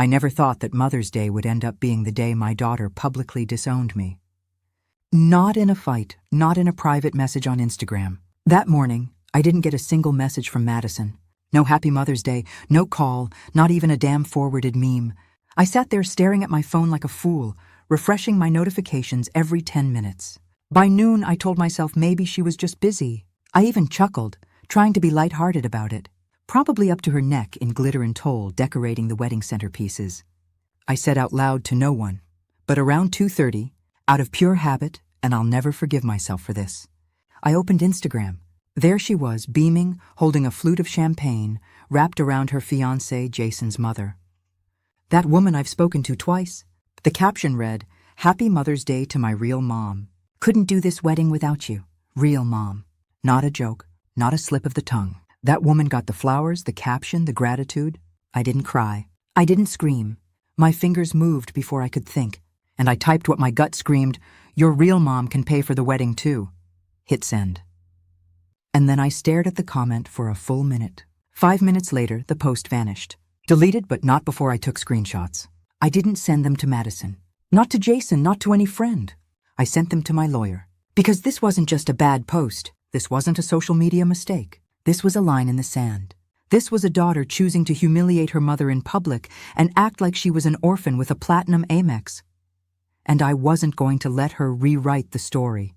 I never thought that Mother's Day would end up being the day my daughter publicly disowned me. Not in a fight, not in a private message on Instagram. That morning, I didn't get a single message from Madison. No Happy Mother's Day, no call, not even a damn forwarded meme. I sat there staring at my phone like a fool, refreshing my notifications every 10 minutes. By noon, I told myself maybe she was just busy. I even chuckled, trying to be lighthearted about it. Probably up to her neck in glitter and toll decorating the wedding centerpieces. I said out loud to no one, but around 2:30, out of pure habit, and I'll never forgive myself for this, I opened Instagram. There she was, beaming, holding a flute of champagne, wrapped around her fiancé, Jason's mother. That woman I've spoken to twice. The caption read, "Happy Mother's Day to my real mom. Couldn't do this wedding without you. Real mom." Not a joke, not a slip of the tongue. That woman got the flowers, the caption, the gratitude. I didn't cry. I didn't scream. My fingers moved before I could think, and I typed what my gut screamed, "Your real mom can pay for the wedding too." Hit send. And then I stared at the comment for a full minute. 5 minutes later, the post vanished. Deleted, but not before I took screenshots. I didn't send them to Madison. Not to Jason, not to any friend. I sent them to my lawyer. Because this wasn't just a bad post. This wasn't a social media mistake. This was a line in the sand. This was a daughter choosing to humiliate her mother in public and act like she was an orphan with a platinum Amex. And I wasn't going to let her rewrite the story.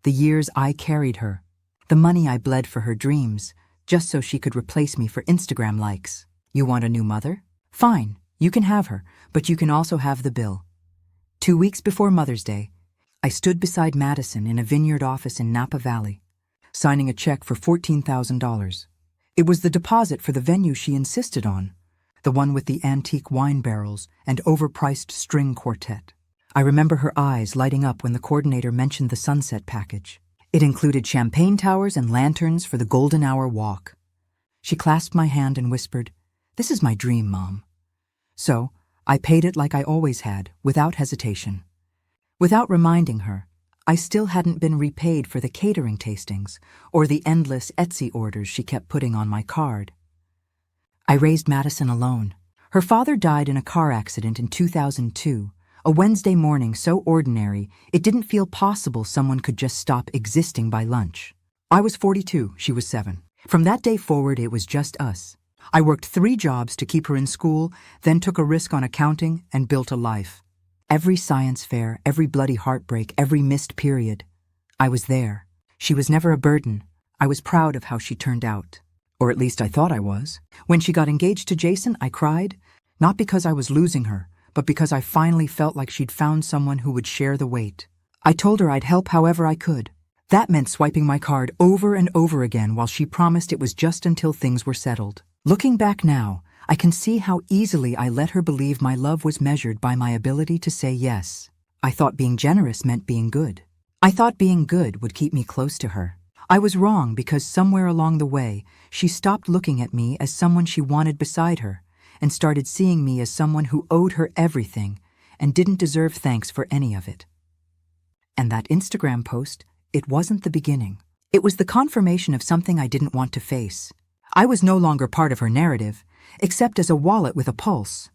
The years I carried her. The money I bled for her dreams, just so she could replace me for Instagram likes. You want a new mother? Fine, you can have her, but you can also have the bill. 2 weeks before Mother's Day, I stood beside Madison in a vineyard office in Napa Valley, signing a check for $14,000. It was the deposit for the venue she insisted on, the one with the antique wine barrels and overpriced string quartet. I remember her eyes lighting up when the coordinator mentioned the sunset package. It included champagne towers and lanterns for the golden hour walk. She clasped my hand and whispered, "This is my dream, Mom." So, I paid it like I always had, without hesitation. Without reminding her, I still hadn't been repaid for the catering tastings or the endless Etsy orders she kept putting on my card. I raised Madison alone. Her father died in a car accident in 2002, a Wednesday morning so ordinary it didn't feel possible someone could just stop existing by lunch. I was 42, she was 7. From that day forward, it was just us. I worked 3 jobs to keep her in school, then took a risk on accounting and built a life. Every science fair, every bloody heartbreak, every missed period. I was there. She was never a burden. I was proud of how she turned out. Or at least I thought I was. When she got engaged to Jason, I cried. Not because I was losing her, but because I finally felt like she'd found someone who would share the weight. I told her I'd help however I could. That meant swiping my card over and over again while she promised it was just until things were settled. Looking back now, I can see how easily I let her believe my love was measured by my ability to say yes. I thought being generous meant being good. I thought being good would keep me close to her. I was wrong because somewhere along the way, she stopped looking at me as someone she wanted beside her and started seeing me as someone who owed her everything and didn't deserve thanks for any of it. And that Instagram post, it wasn't the beginning. It was the confirmation of something I didn't want to face. I was no longer part of her narrative, except as a wallet with a pulse.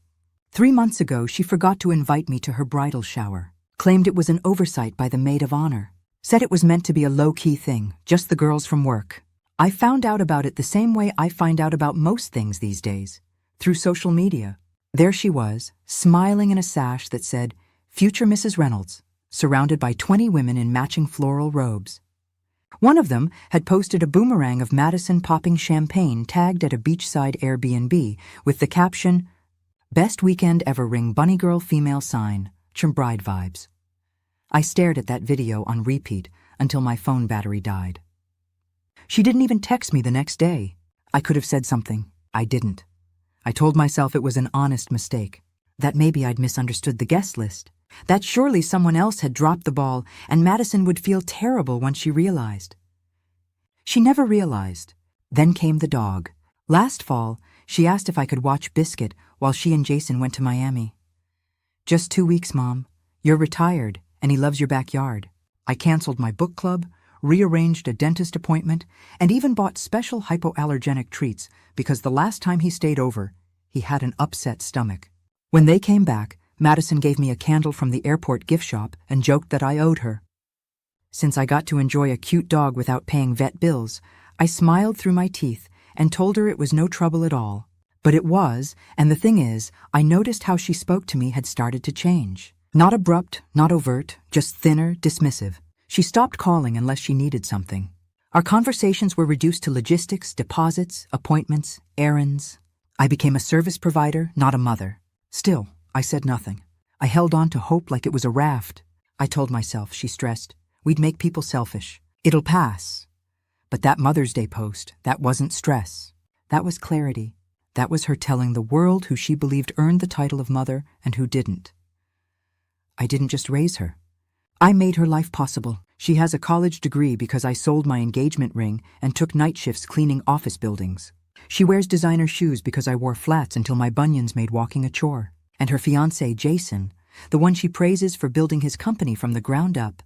3 months ago, she forgot to invite me to her bridal shower, claimed it was an oversight by the maid of honor, said it was meant to be a low-key thing, just the girls from work. I found out about it the same way I find out about most things these days, through social media. There she was, smiling in a sash that said, "Future Mrs. Reynolds," surrounded by 20 women in matching floral robes. One of them had posted a boomerang of Madison popping champagne tagged at a beachside Airbnb with the caption, "Best weekend ever, ring bunny girl female sign, bride vibes." I stared at that video on repeat until my phone battery died. She didn't even text me the next day. I could have said something. I didn't. I told myself it was an honest mistake, that maybe I'd misunderstood the guest list, that surely someone else had dropped the ball and Madison would feel terrible once she realized. She never realized. Then came the dog. Last fall, she asked if I could watch Biscuit while she and Jason went to Miami. "Just 2 weeks, Mom. You're retired, and he loves your backyard." I canceled my book club, rearranged a dentist appointment, and even bought special hypoallergenic treats because the last time he stayed over, he had an upset stomach. When they came back, Madison gave me a candle from the airport gift shop and joked that I owed her. Since I got to enjoy a cute dog without paying vet bills, I smiled through my teeth and told her it was no trouble at all. But it was, and the thing is, I noticed how she spoke to me had started to change. Not abrupt, not overt, just thinner, dismissive. She stopped calling unless she needed something. Our conversations were reduced to logistics, deposits, appointments, errands. I became a service provider, not a mother. Still, I said nothing. I held on to hope like it was a raft. I told myself, she stressed, we'd make people selfish. It'll pass. But that Mother's Day post, that wasn't stress. That was clarity. That was her telling the world who she believed earned the title of mother and who didn't. I didn't just raise her. I made her life possible. She has a college degree because I sold my engagement ring and took night shifts cleaning office buildings. She wears designer shoes because I wore flats until my bunions made walking a chore. And her fiancé, Jason, the one she praises for building his company from the ground up,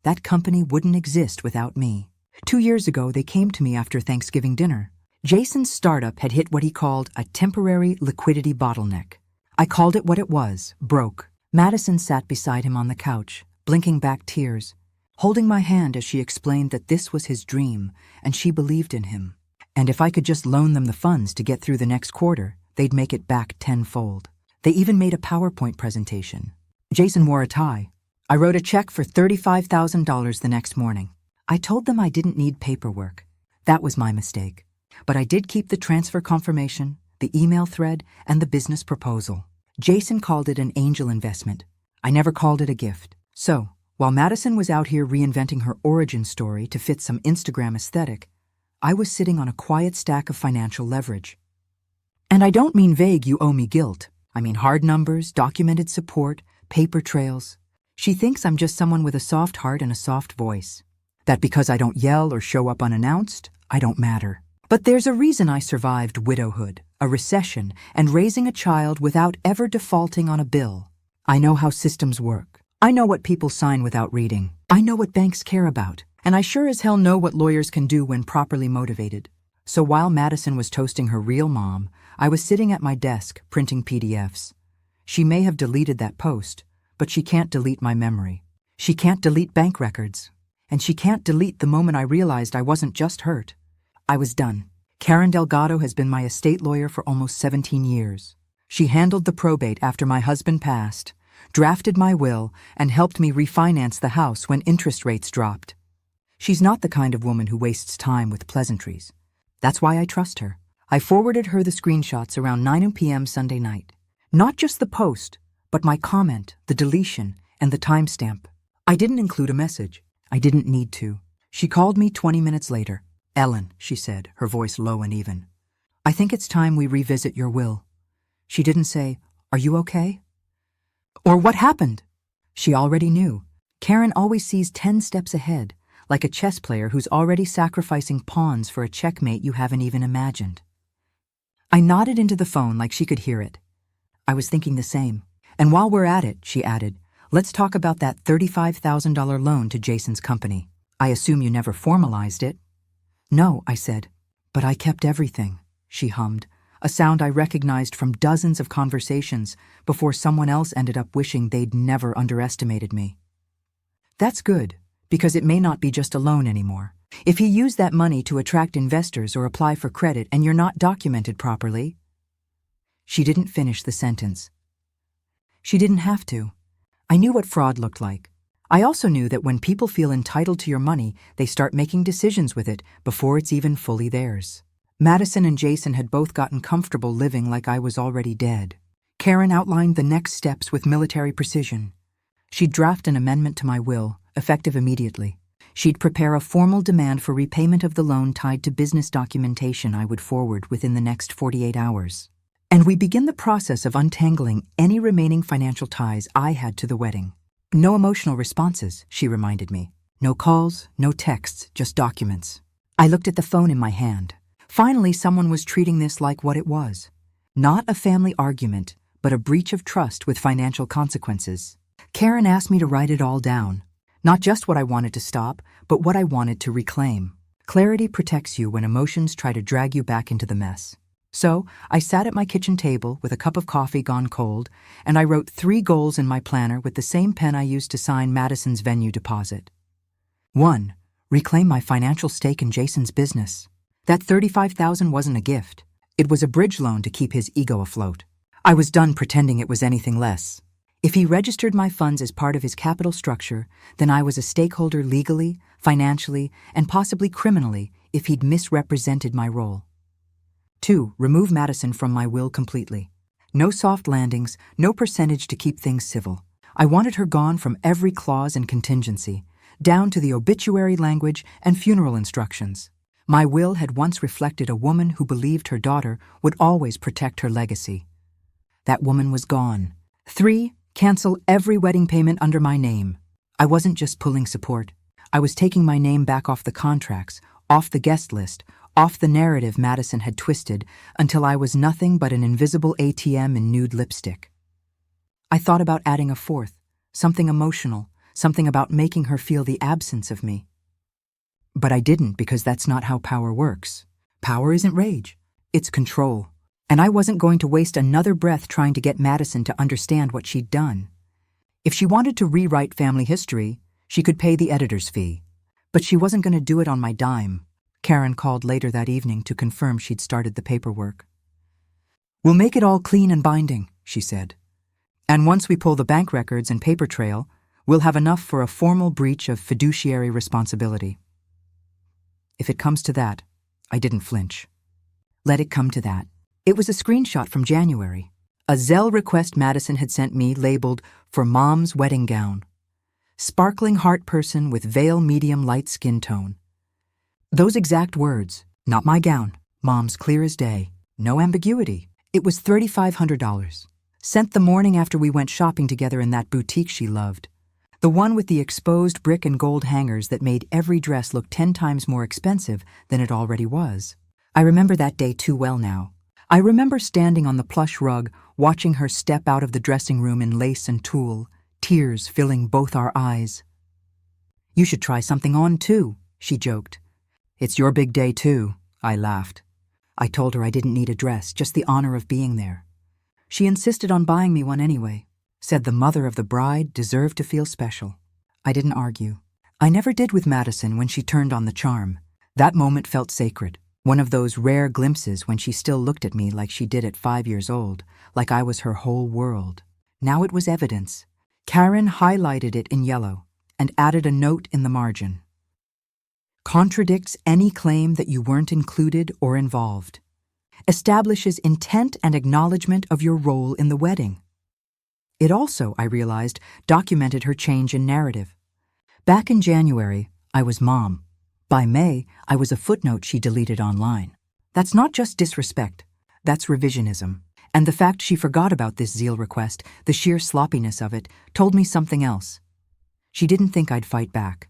that company wouldn't exist without me. 2 years ago, they came to me after Thanksgiving dinner. Jason's startup had hit what he called a temporary liquidity bottleneck. I called it what it was, broke. Madison sat beside him on the couch, blinking back tears, holding my hand as she explained that this was his dream and she believed in him. And if I could just loan them the funds to get through the next quarter, they'd make it back tenfold. They even made a PowerPoint presentation. Jason wore a tie. I wrote a check for $35,000 the next morning. I told them I didn't need paperwork. That was my mistake. But I did keep the transfer confirmation, the email thread, and the business proposal. Jason called it an angel investment. I never called it a gift. So, while Madison was out here reinventing her origin story to fit some Instagram aesthetic, I was sitting on a quiet stack of financial leverage. And I don't mean vague you owe me guilt. I mean hard numbers, documented support, paper trails. She thinks I'm just someone with a soft heart and a soft voice. That because I don't yell or show up unannounced, I don't matter. But there's a reason I survived widowhood, a recession, and raising a child without ever defaulting on a bill. I know how systems work. I know what people sign without reading. I know what banks care about. And I sure as hell know what lawyers can do when properly motivated. So while Madison was toasting her real mom, I was sitting at my desk printing PDFs. She may have deleted that post, but she can't delete my memory. She can't delete bank records. And she can't delete the moment I realized I wasn't just hurt. I was done. Karen Delgado has been my estate lawyer for almost 17 years. She handled the probate after my husband passed, drafted my will, and helped me refinance the house when interest rates dropped. She's not the kind of woman who wastes time with pleasantries. That's why I trust her. I forwarded her the screenshots around 9 p.m. Sunday night. Not just the post, but my comment, the deletion, and the timestamp. I didn't include a message. I didn't need to. She called me 20 minutes later. "Ellen," she said, her voice low and even. "I think it's time we revisit your will." She didn't say, "Are you okay?" Or "What happened?" She already knew. Karen always sees 10 steps ahead, like a chess player who's already sacrificing pawns for a checkmate you haven't even imagined. I nodded into the phone like she could hear it. I was thinking the same. "And while we're at it," she added, "let's talk about that $35,000 loan to Jason's company. I assume you never formalized it." "No," I said. "But I kept everything," she hummed, a sound I recognized from dozens of conversations before someone else ended up wishing they'd never underestimated me. "That's good, because it may not be just a loan anymore. If he used that money to attract investors or apply for credit and you're not documented properly..." She didn't finish the sentence. She didn't have to. I knew what fraud looked like. I also knew that when people feel entitled to your money, they start making decisions with it before it's even fully theirs. Madison and Jason had both gotten comfortable living like I was already dead. Karen outlined the next steps with military precision. She'd draft an amendment to my will, effective immediately. She'd prepare a formal demand for repayment of the loan tied to business documentation I would forward within the next 48 hours. And we begin the process of untangling any remaining financial ties I had to the wedding. No emotional responses, she reminded me. No calls, no texts, just documents. I looked at the phone in my hand. Finally, someone was treating this like what it was. Not a family argument, but a breach of trust with financial consequences. Karen asked me to write it all down. Not just what I wanted to stop, but what I wanted to reclaim. Clarity protects you when emotions try to drag you back into the mess. So I sat at my kitchen table with a cup of coffee gone cold, and I wrote 3 goals in my planner with the same pen I used to sign Madison's venue deposit. 1. Reclaim my financial stake in Jason's business. That $35,000 wasn't a gift. It was a bridge loan to keep his ego afloat. I was done pretending it was anything less. If he registered my funds as part of his capital structure, then I was a stakeholder legally, financially, and possibly criminally if he'd misrepresented my role. 2. Remove Madison from my will completely. No soft landings, no percentage to keep things civil. I wanted her gone from every clause and contingency, down to the obituary language and funeral instructions. My will had once reflected a woman who believed her daughter would always protect her legacy. That woman was gone. 3. Cancel every wedding payment under my name. I wasn't just pulling support. I was taking my name back off the contracts, off the guest list, off the narrative Madison had twisted until I was nothing but an invisible ATM in nude lipstick. I thought about adding a 4th, something emotional, something about making her feel the absence of me. But I didn't, because that's not how power works. Power isn't rage, it's control. And I wasn't going to waste another breath trying to get Madison to understand what she'd done. If she wanted to rewrite family history, she could pay the editor's fee. But she wasn't going to do it on my dime. Karen called later that evening to confirm she'd started the paperwork. "We'll make it all clean and binding," she said. "And once we pull the bank records and paper trail, we'll have enough for a formal breach of fiduciary responsibility." If it comes to that, I didn't flinch. Let it come to that. It was a screenshot from January. A Zelle request Madison had sent me labeled "for Mom's wedding gown." Sparkling heart person with veil medium light skin tone. Those exact words, not my gown, Mom's clear as day, no ambiguity. It was $3,500. Sent the morning after we went shopping together in that boutique she loved. The one with the exposed brick and gold hangers that made every dress look 10 times more expensive than it already was. I remember that day too well now. I remember standing on the plush rug, watching her step out of the dressing room in lace and tulle, tears filling both our eyes. "You should try something on too," she joked. "It's your big day too," I laughed. I told her I didn't need a dress, just the honor of being there. She insisted on buying me one anyway, said the mother of the bride deserved to feel special. I didn't argue. I never did with Madison when she turned on the charm. That moment felt sacred. One of those rare glimpses when she still looked at me like she did at 5 years old, like I was her whole world. Now it was evidence. Karen highlighted it in yellow and added a note in the margin. "Contradicts any claim that you weren't included or involved. Establishes intent and acknowledgement of your role in the wedding." It also, I realized, documented her change in narrative. Back in January, I was Mom. By May, I was a footnote she deleted online. That's not just disrespect, that's revisionism. And the fact she forgot about this zeal request, the sheer sloppiness of it, told me something else. She didn't think I'd fight back.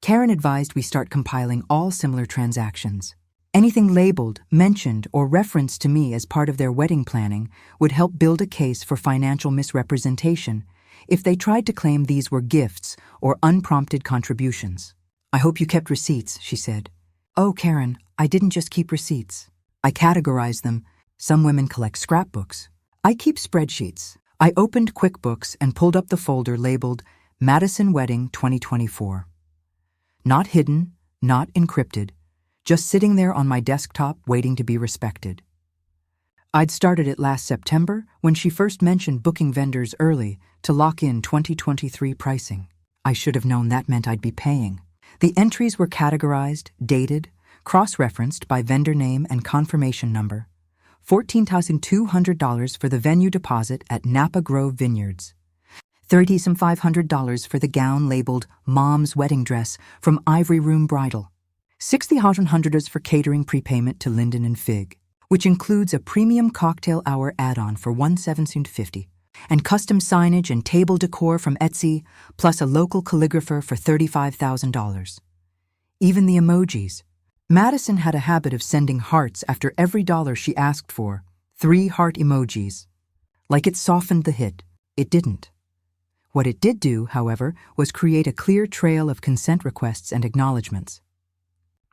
Karen advised we start compiling all similar transactions. Anything labeled, mentioned, or referenced to me as part of their wedding planning would help build a case for financial misrepresentation if they tried to claim these were gifts or unprompted contributions. "I hope you kept receipts," she said. "Oh, Karen, I didn't just keep receipts. I categorized them. Some women collect scrapbooks. I keep spreadsheets." I opened QuickBooks and pulled up the folder labeled Madison Wedding 2024. Not hidden, not encrypted, just sitting there on my desktop waiting to be respected. I'd started it last September when she first mentioned booking vendors early to lock in 2023 pricing. I should have known that meant I'd be paying. The entries were categorized, dated, cross-referenced by vendor name and confirmation number. $14,200 for the venue deposit at Napa Grove Vineyards. $30,500 for the gown labeled Mom's Wedding Dress from Ivory Room Bridal. $60,100 for catering prepayment to Linden and Fig, which includes a premium cocktail hour add-on for $1,750, and custom signage and table decor from Etsy, plus a local calligrapher for $35,000. Even the emojis. Madison had a habit of sending hearts after every dollar she asked for, 3 heart emojis. Like it softened the hit. It didn't. What it did do, however, was create a clear trail of consent requests and acknowledgments.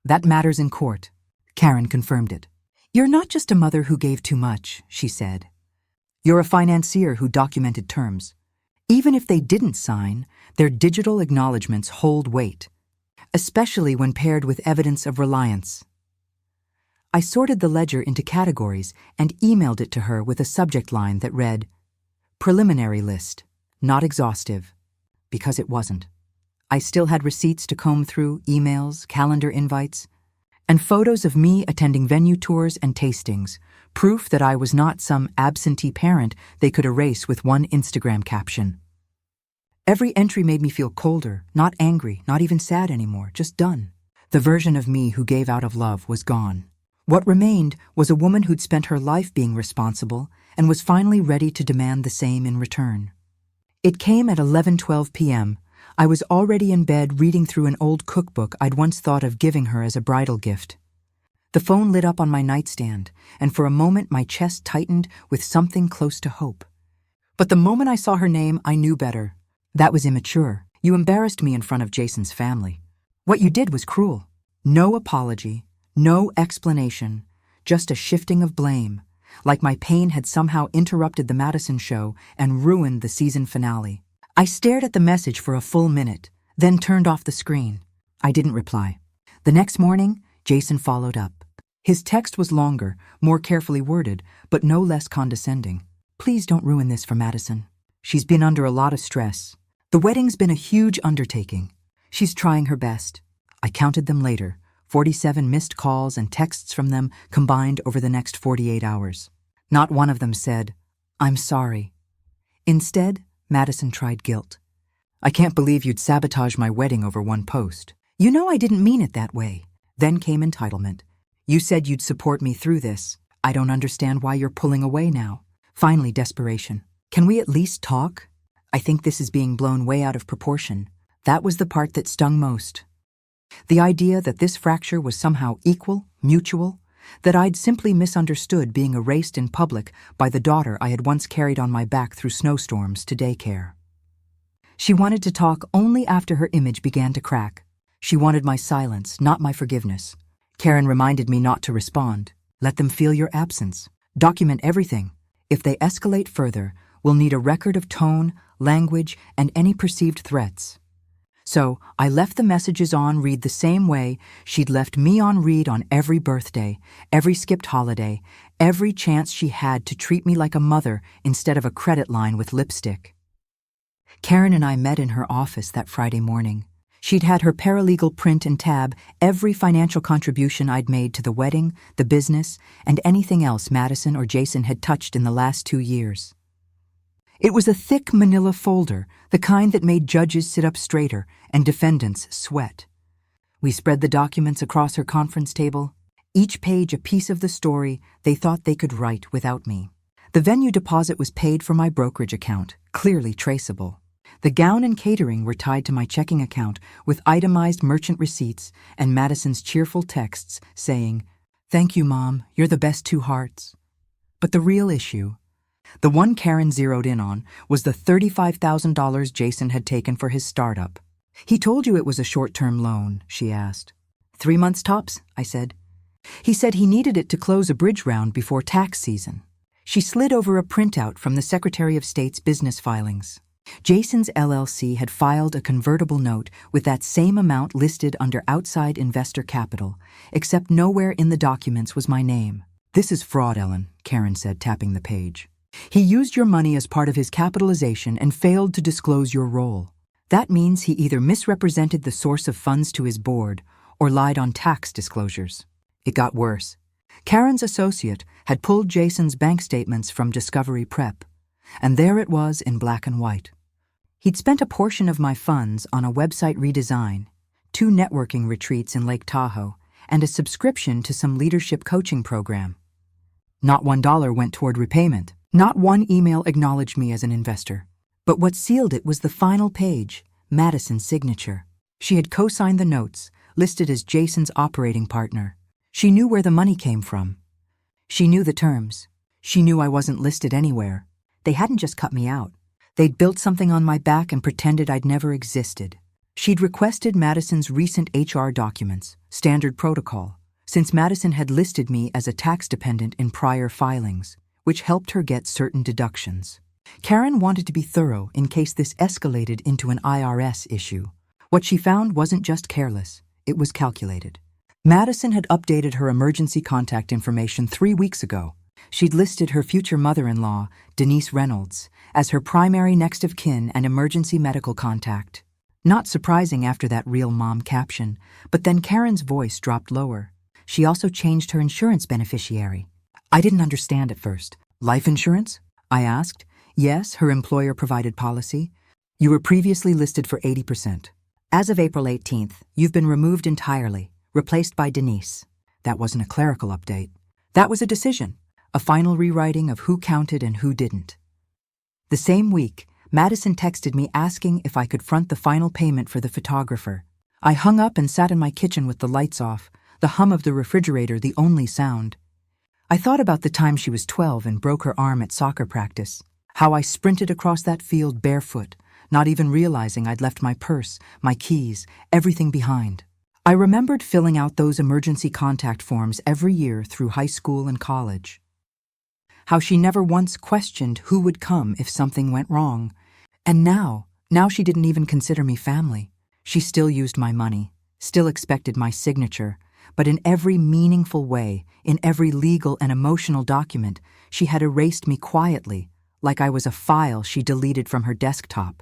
"That matters in court." Karen confirmed it. "You're not just a mother who gave too much," she said. "You're a financier who documented terms. Even if they didn't sign, their digital acknowledgments hold weight, especially when paired with evidence of reliance." I sorted the ledger into categories and emailed it to her with a subject line that read, "Preliminary list, not exhaustive," because it wasn't. I still had receipts to comb through, emails, calendar invites, and photos of me attending venue tours and tastings, proof that I was not some absentee parent they could erase with one Instagram caption. Every entry made me feel colder, not angry, not even sad anymore, just done. The version of me who gave out of love was gone. What remained was a woman who'd spent her life being responsible and was finally ready to demand the same in return. It came at 11:12 p.m. I was already in bed reading through an old cookbook I'd once thought of giving her as a bridal gift. The phone lit up on my nightstand, and for a moment my chest tightened with something close to hope. But the moment I saw her name, I knew better. That was immature. You embarrassed me in front of Jason's family. What you did was cruel. No apology, no explanation, just a shifting of blame, like my pain had somehow interrupted the Madison show and ruined the season finale. I stared at the message for a full minute, then turned off the screen. I didn't reply. The next morning, Jason followed up. His text was longer, more carefully worded, but no less condescending. "Please don't ruin this for Madison. She's been under a lot of stress. The wedding's been a huge undertaking. She's trying her best." I counted them later, 47 missed calls and texts from them combined over the next 48 hours. Not one of them said, "I'm sorry." Instead, Madison tried guilt. "I can't believe you'd sabotage my wedding over one post. You know I didn't mean it that way." Then came entitlement. "You said you'd support me through this. I don't understand why you're pulling away now." Finally, desperation. "Can we at least talk? I think this is being blown way out of proportion." That was the part that stung most. The idea that this fracture was somehow equal, mutual, that I'd simply misunderstood being erased in public by the daughter I had once carried on my back through snowstorms to daycare. She wanted to talk only after her image began to crack. She wanted my silence, not my forgiveness. Karen reminded me not to respond. "Let them feel your absence. Document everything. If they escalate further, we'll need a record of tone, language, and any perceived threats." So I left the messages on read the same way she'd left me on read on every birthday, every skipped holiday, every chance she had to treat me like a mother instead of a credit line with lipstick. Karen and I met in her office that Friday morning. She'd had her paralegal print and tab every financial contribution I'd made to the wedding, the business, and anything else Madison or Jason had touched in the last 2 years. It was a thick manila folder, the kind that made judges sit up straighter and defendants sweat. We spread the documents across her conference table, each page a piece of the story they thought they could write without me. The venue deposit was paid from my brokerage account, clearly traceable. The gown and catering were tied to my checking account with itemized merchant receipts and Madison's cheerful texts saying, "Thank you, Mom, you're the best two hearts." But the real issue, the one Karen zeroed in on, was the $35,000 Jason had taken for his startup. "He told you it was a short-term loan," she asked. 3 months tops, I said. "He said he needed it to close a bridge round before tax season." She slid over a printout from the Secretary of State's business filings. Jason's LLC had filed a convertible note with that same amount listed under outside investor capital, except nowhere in the documents was my name. "This is fraud, Ellen," Karen said, tapping the page. "He used your money as part of his capitalization and failed to disclose your role. That means he either misrepresented the source of funds to his board or lied on tax disclosures." It got worse. Karen's associate had pulled Jason's bank statements from Discovery Prep, and there it was in black and white. He'd spent a portion of my funds on a website redesign, 2 networking retreats in Lake Tahoe, and a subscription to some leadership coaching program. Not $1 went toward repayment. Not one email acknowledged me as an investor. But what sealed it was the final page, Madison's signature. She had co-signed the notes, listed as Jason's operating partner. She knew where the money came from. She knew the terms. She knew I wasn't listed anywhere. They hadn't just cut me out. They'd built something on my back and pretended I'd never existed. She'd requested Madison's recent HR documents, standard protocol, since Madison had listed me as a tax dependent in prior filings, which helped her get certain deductions. Karen wanted to be thorough in case this escalated into an IRS issue. What she found wasn't just careless, it was calculated. Madison had updated her emergency contact information 3 weeks ago. She'd listed her future mother-in-law, Denise Reynolds, as her primary next of kin and emergency medical contact. Not surprising after that real mom caption, but then Karen's voice dropped lower. She also changed her insurance beneficiary. I didn't understand at first. Life insurance? I asked. Yes, her employer provided policy. You were previously listed for 80%. As of April 18th, you've been removed entirely, replaced by Denise. That wasn't a clerical update. That was a decision, a final rewriting of who counted and who didn't. The same week, Madison texted me asking if I could front the final payment for the photographer. I hung up and sat in my kitchen with the lights off, the hum of the refrigerator the only sound. I thought about the time she was 12 and broke her arm at soccer practice, how I sprinted across that field barefoot, not even realizing I'd left my purse, my keys, everything behind. I remembered filling out those emergency contact forms every year through high school and college. How she never once questioned who would come if something went wrong. And now she didn't even consider me family. She still used my money, still expected my signature, but in every meaningful way, in every legal and emotional document, she had erased me quietly, like I was a file she deleted from her desktop.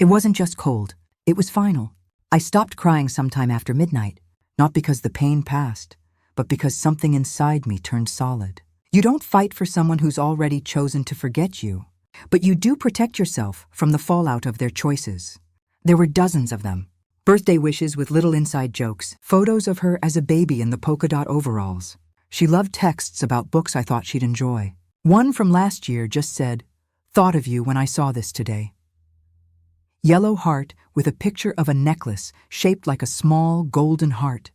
It wasn't just cold, it was final. I stopped crying sometime after midnight, not because the pain passed, but because something inside me turned solid. You don't fight for someone who's already chosen to forget you, but you do protect yourself from the fallout of their choices. There were dozens of them. Birthday wishes with little inside jokes, photos of her as a baby in the polka dot overalls. She loved texts about books I thought she'd enjoy. One from last year just said, "Thought of you when I saw this today." Yellow heart with a picture of a necklace shaped like a small golden heart.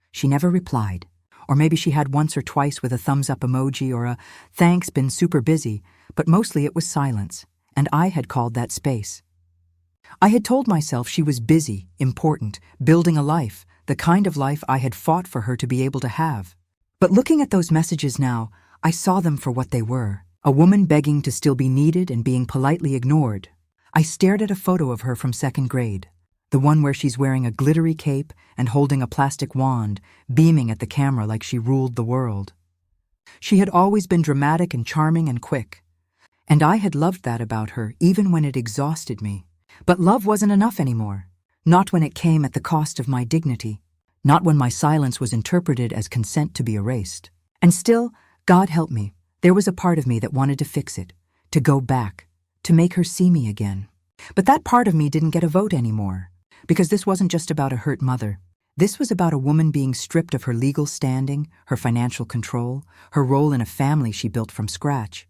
She never replied. Or maybe she had once or twice with a thumbs-up emoji or a "thanks, been super busy," but mostly it was silence, and I had called that space. I had told myself she was busy, important, building a life, the kind of life I had fought for her to be able to have. But looking at those messages now, I saw them for what they were, a woman begging to still be needed and being politely ignored. I stared at a photo of her from second grade. The one where she's wearing a glittery cape and holding a plastic wand, beaming at the camera like she ruled the world. She had always been dramatic and charming and quick. And I had loved that about her, even when it exhausted me. But love wasn't enough anymore. Not when it came at the cost of my dignity. Not when my silence was interpreted as consent to be erased. And still, God help me, there was a part of me that wanted to fix it, to go back, to make her see me again. But that part of me didn't get a vote anymore. Because this wasn't just about a hurt mother. This was about a woman being stripped of her legal standing, her financial control, her role in a family she built from scratch.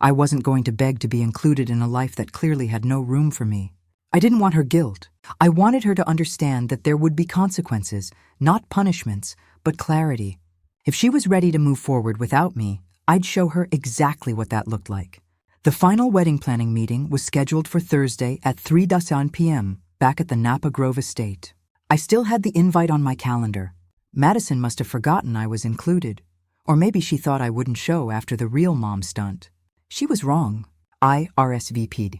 I wasn't going to beg to be included in a life that clearly had no room for me. I didn't want her guilt. I wanted her to understand that there would be consequences, not punishments, but clarity. If she was ready to move forward without me, I'd show her exactly what that looked like. The final wedding planning meeting was scheduled for Thursday at 3:00 p.m., back at the Napa Grove estate. I still had the invite on my calendar. Madison must have forgotten I was included. Or maybe she thought I wouldn't show after the real mom stunt. She was wrong. I RSVP'd.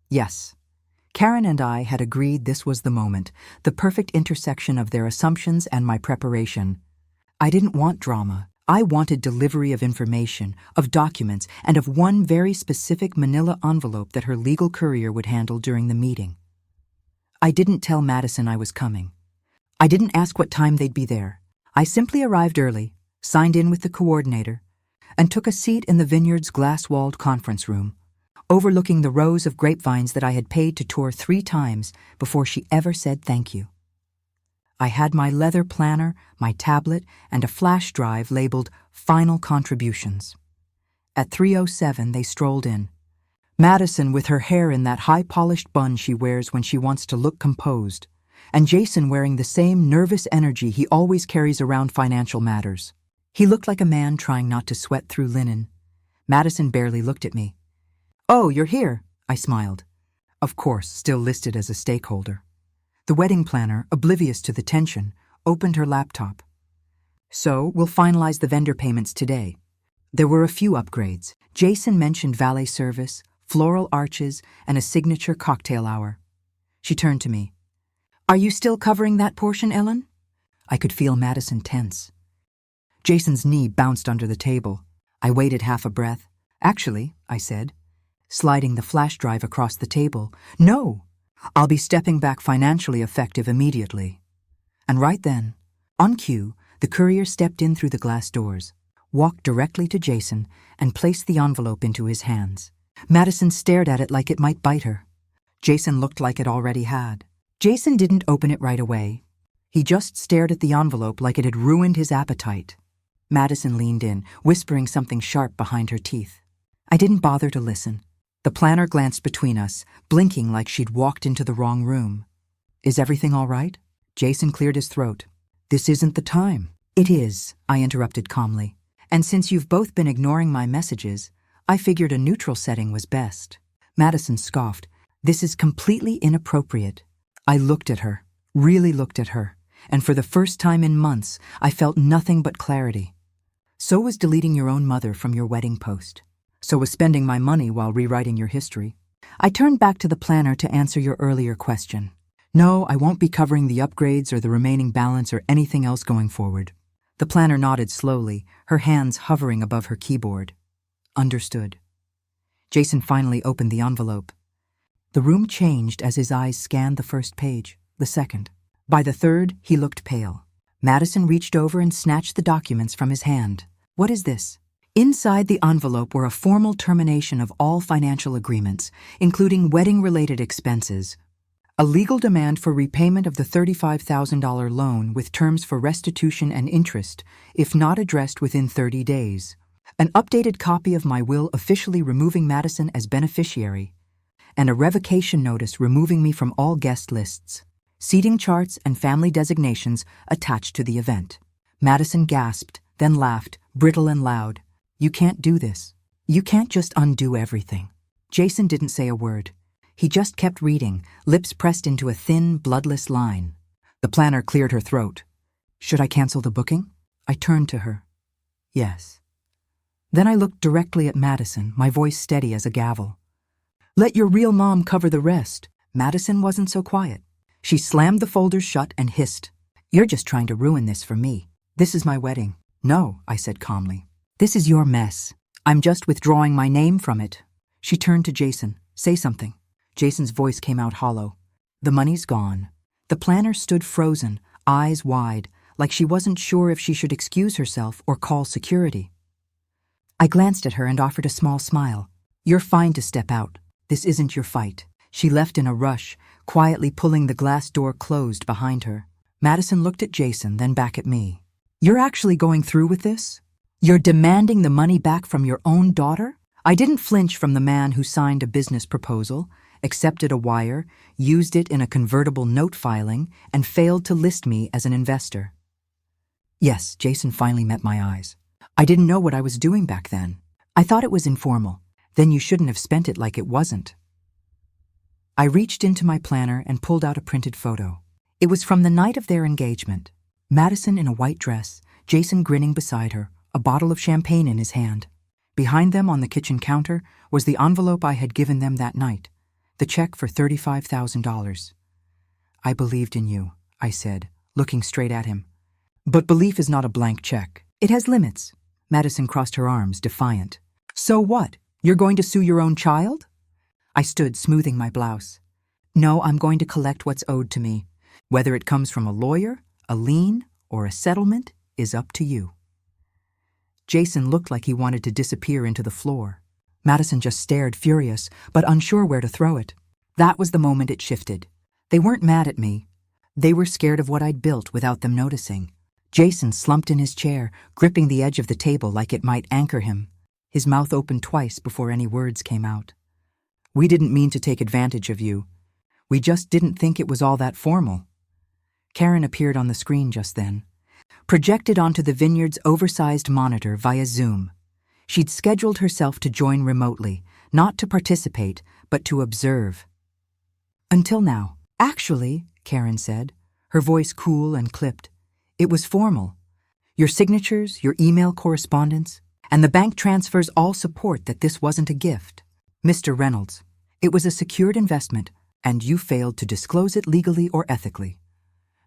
Yes. Karen and I had agreed this was the moment, the perfect intersection of their assumptions and my preparation. I didn't want drama. I wanted delivery of information, of documents, and of one very specific manila envelope that her legal courier would handle during the meeting. I didn't tell Madison I was coming. I didn't ask what time they'd be there. I simply arrived early, signed in with the coordinator, and took a seat in the vineyard's glass-walled conference room, overlooking the rows of grapevines that I had paid to tour 3 times before she ever said thank you. I had my leather planner, my tablet, and a flash drive labeled Final Contributions. At 3:07, they strolled in. Madison with her hair in that high-polished bun she wears when she wants to look composed, and Jason wearing the same nervous energy he always carries around financial matters. He looked like a man trying not to sweat through linen. Madison barely looked at me. "Oh, you're here," I smiled. Of course, still listed as a stakeholder. The wedding planner, oblivious to the tension, opened her laptop. So, we'll finalize the vendor payments today. There were a few upgrades. Jason mentioned valet service, floral arches, and a signature cocktail hour. She turned to me. Are you still covering that portion, Ellen? I could feel Madison tense. Jason's knee bounced under the table. I waited half a breath. Actually, I said, sliding the flash drive across the table, no, I'll be stepping back financially effective immediately. And right then, on cue, the courier stepped in through the glass doors, walked directly to Jason, and placed the envelope into his hands. Madison stared at it like it might bite her. Jason looked like it already had. Jason didn't open it right away. He just stared at the envelope like it had ruined his appetite. Madison leaned in, whispering something sharp behind her teeth. I didn't bother to listen. The planner glanced between us, blinking like she'd walked into the wrong room. Is everything all right? Jason cleared his throat. This isn't the time. It is, I interrupted calmly. And since you've both been ignoring my messages, I figured a neutral setting was best. Madison scoffed. This is completely inappropriate. I looked at her, really looked at her, and for the first time in months, I felt nothing but clarity. So was deleting your own mother from your wedding post. So was spending my money while rewriting your history. I turned back to the planner to answer your earlier question. No, I won't be covering the upgrades or the remaining balance or anything else going forward. The planner nodded slowly, her hands hovering above her keyboard. Understood. Jason finally opened the envelope. The room changed as his eyes scanned the first page, the second. By the third, he looked pale. Madison reached over and snatched the documents from his hand. What is this? Inside the envelope were a formal termination of all financial agreements, including wedding-related expenses, a legal demand for repayment of the $35,000 loan with terms for restitution and interest if not addressed within 30 days, an updated copy of my will officially removing Madison as beneficiary, and a revocation notice removing me from all guest lists, seating charts and family designations attached to the event. Madison gasped, then laughed, brittle and loud. You can't do this. You can't just undo everything. Jason didn't say a word. He just kept reading, lips pressed into a thin, bloodless line. The planner cleared her throat. Should I cancel the booking? I turned to her. Yes. Then I looked directly at Madison, my voice steady as a gavel. Let your real mom cover the rest. Madison wasn't so quiet. She slammed the folders shut and hissed. You're just trying to ruin this for me. This is my wedding. No, I said calmly. This is your mess. I'm just withdrawing my name from it. She turned to Jason. Say something. Jason's voice came out hollow. The money's gone. The planner stood frozen, eyes wide, like she wasn't sure if she should excuse herself or call security. I glanced at her and offered a small smile. You're fine to step out. This isn't your fight. She left in a rush, quietly pulling the glass door closed behind her. Madison looked at Jason, then back at me. You're actually going through with this? You're demanding the money back from your own daughter? I didn't flinch from the man who signed a business proposal, accepted a wire, used it in a convertible note filing, and failed to list me as an investor. Yes, Jason finally met my eyes. I didn't know what I was doing back then. I thought it was informal. Then you shouldn't have spent it like it wasn't. I reached into my planner and pulled out a printed photo. It was from the night of their engagement. Madison in a white dress, Jason grinning beside her, a bottle of champagne in his hand. Behind them on the kitchen counter was the envelope I had given them that night, the check for $35,000. I believed in you, I said, looking straight at him. But belief is not a blank check. It has limits. Madison crossed her arms, defiant. So what? You're going to sue your own child? I stood, smoothing my blouse. No, I'm going to collect what's owed to me. Whether it comes from a lawyer, a lien, or a settlement is up to you. Jason looked like he wanted to disappear into the floor. Madison just stared, furious, but unsure where to throw it. That was the moment it shifted. They weren't mad at me. They were scared of what I'd built without them noticing. Jason slumped in his chair, gripping the edge of the table like it might anchor him. His mouth opened twice before any words came out. We didn't mean to take advantage of you. We just didn't think it was all that formal. Karen appeared on the screen just then, projected onto the vineyard's oversized monitor via Zoom. She'd scheduled herself to join remotely, not to participate, but to observe. Until now. Actually, Karen said, her voice cool and clipped, it was formal. Your signatures, your email correspondence, and the bank transfers all support that this wasn't a gift. Mr. Reynolds, it was a secured investment, and you failed to disclose it legally or ethically.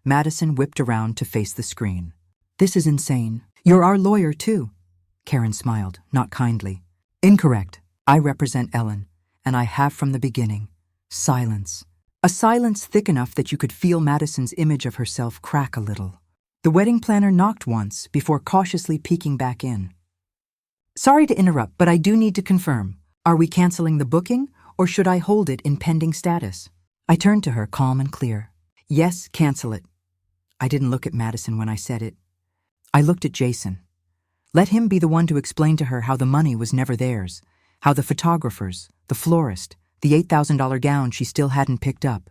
Madison whipped around to face the screen. This is insane. You're our lawyer, too. Karen smiled, not kindly. Incorrect. I represent Ellen, and I have from the beginning. Silence. A silence thick enough that you could feel Madison's image of herself crack a little. The wedding planner knocked once before cautiously peeking back in. Sorry to interrupt, but I do need to confirm. Are we canceling the booking, or should I hold it in pending status? I turned to her, calm and clear. Yes, cancel it. I didn't look at Madison when I said it. I looked at Jason. Let him be the one to explain to her how the money was never theirs, how the photographers, the florist, the $8,000 gown she still hadn't picked up.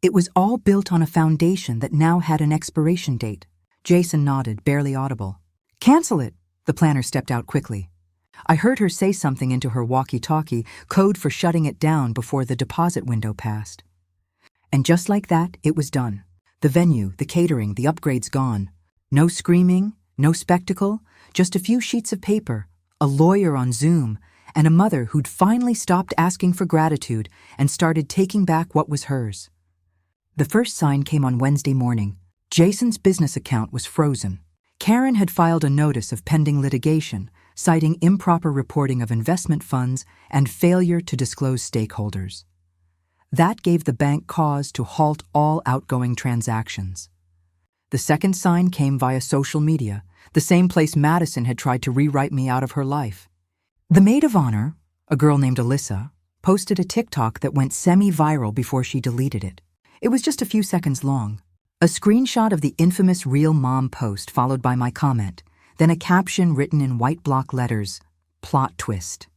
It was all built on a foundation that now had an expiration date. Jason nodded, barely audible. Cancel it, the planner stepped out quickly. I heard her say something into her walkie-talkie, code for shutting it down before the deposit window passed. And just like that, it was done. The venue, the catering, the upgrades gone. No screaming, no spectacle, just a few sheets of paper, a lawyer on Zoom, and a mother who'd finally stopped asking for gratitude and started taking back what was hers. The first sign came on Wednesday morning. Jason's business account was frozen. Karen had filed a notice of pending litigation, citing improper reporting of investment funds and failure to disclose stakeholders. That gave the bank cause to halt all outgoing transactions. The second sign came via social media, the same place Madison had tried to rewrite me out of her life. The maid of honor, a girl named Alyssa, posted a TikTok that went semi-viral before she deleted it. It was just a few seconds long. A screenshot of the infamous Real Mom post followed by my comment, then a caption written in white block letters, plot twist.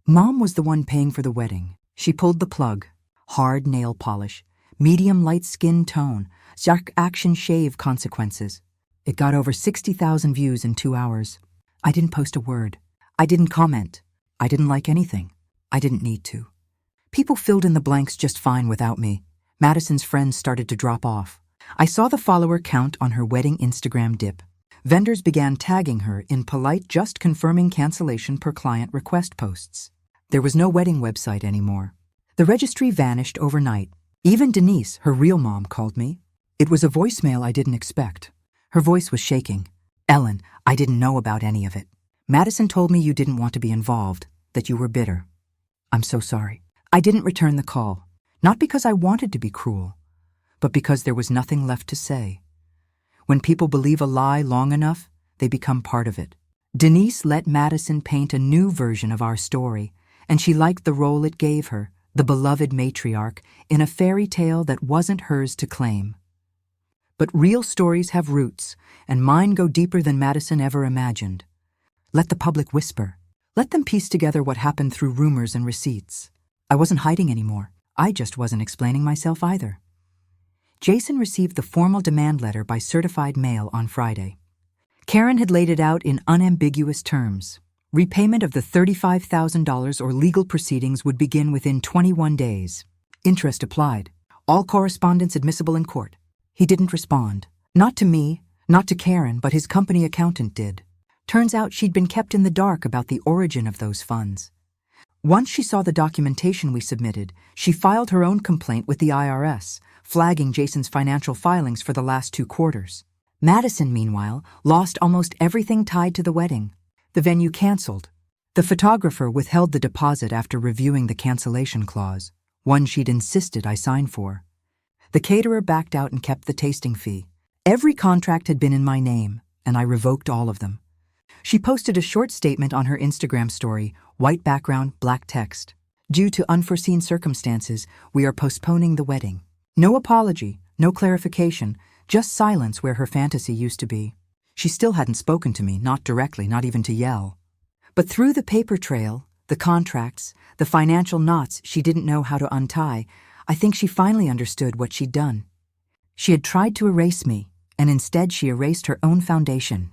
Mom was the one paying for the wedding. She pulled the plug. Hard nail polish, medium light skin tone, Jack action shave consequences. It got over 60,000 views in 2 hours. I didn't post a word. I didn't comment. I didn't like anything. I didn't need to. People filled in the blanks just fine without me. Madison's friends started to drop off. I saw the follower count on her wedding Instagram dip. Vendors began tagging her in polite just confirming cancellation per client request posts. There was no wedding website anymore. The registry vanished overnight. Even Denise, her real mom, called me. It was a voicemail I didn't expect. Her voice was shaking. Ellen, I didn't know about any of it. Madison told me you didn't want to be involved, that you were bitter. I'm so sorry. I didn't return the call, not because I wanted to be cruel, but because there was nothing left to say. When people believe a lie long enough, they become part of it. Denise let Madison paint a new version of our story, and she liked the role it gave her, the beloved matriarch, in a fairy tale that wasn't hers to claim. But real stories have roots, and mine go deeper than Madison ever imagined. Let the public whisper. Let them piece together what happened through rumors and receipts. I wasn't hiding anymore. I just wasn't explaining myself either. Jason received the formal demand letter by certified mail on Friday. Karen had laid it out in unambiguous terms. Repayment of the $35,000 or legal proceedings would begin within 21 days. Interest applied. All correspondence admissible in court. He didn't respond. Not to me, not to Karen, but his company accountant did. Turns out she'd been kept in the dark about the origin of those funds. Once she saw the documentation we submitted, she filed her own complaint with the IRS, flagging Jason's financial filings for the last 2 quarters. Madison, meanwhile, lost almost everything tied to the wedding. The venue canceled. The photographer withheld the deposit after reviewing the cancellation clause, one she'd insisted I sign for. The caterer backed out and kept the tasting fee. Every contract had been in my name, and I revoked all of them. She posted a short statement on her Instagram story, white background, black text. Due to unforeseen circumstances, we are postponing the wedding. No apology, no clarification, just silence where her fantasy used to be. She still hadn't spoken to me, not directly, not even to yell. But through the paper trail, the contracts, the financial knots she didn't know how to untie, I think she finally understood what she'd done. She had tried to erase me, and instead she erased her own foundation.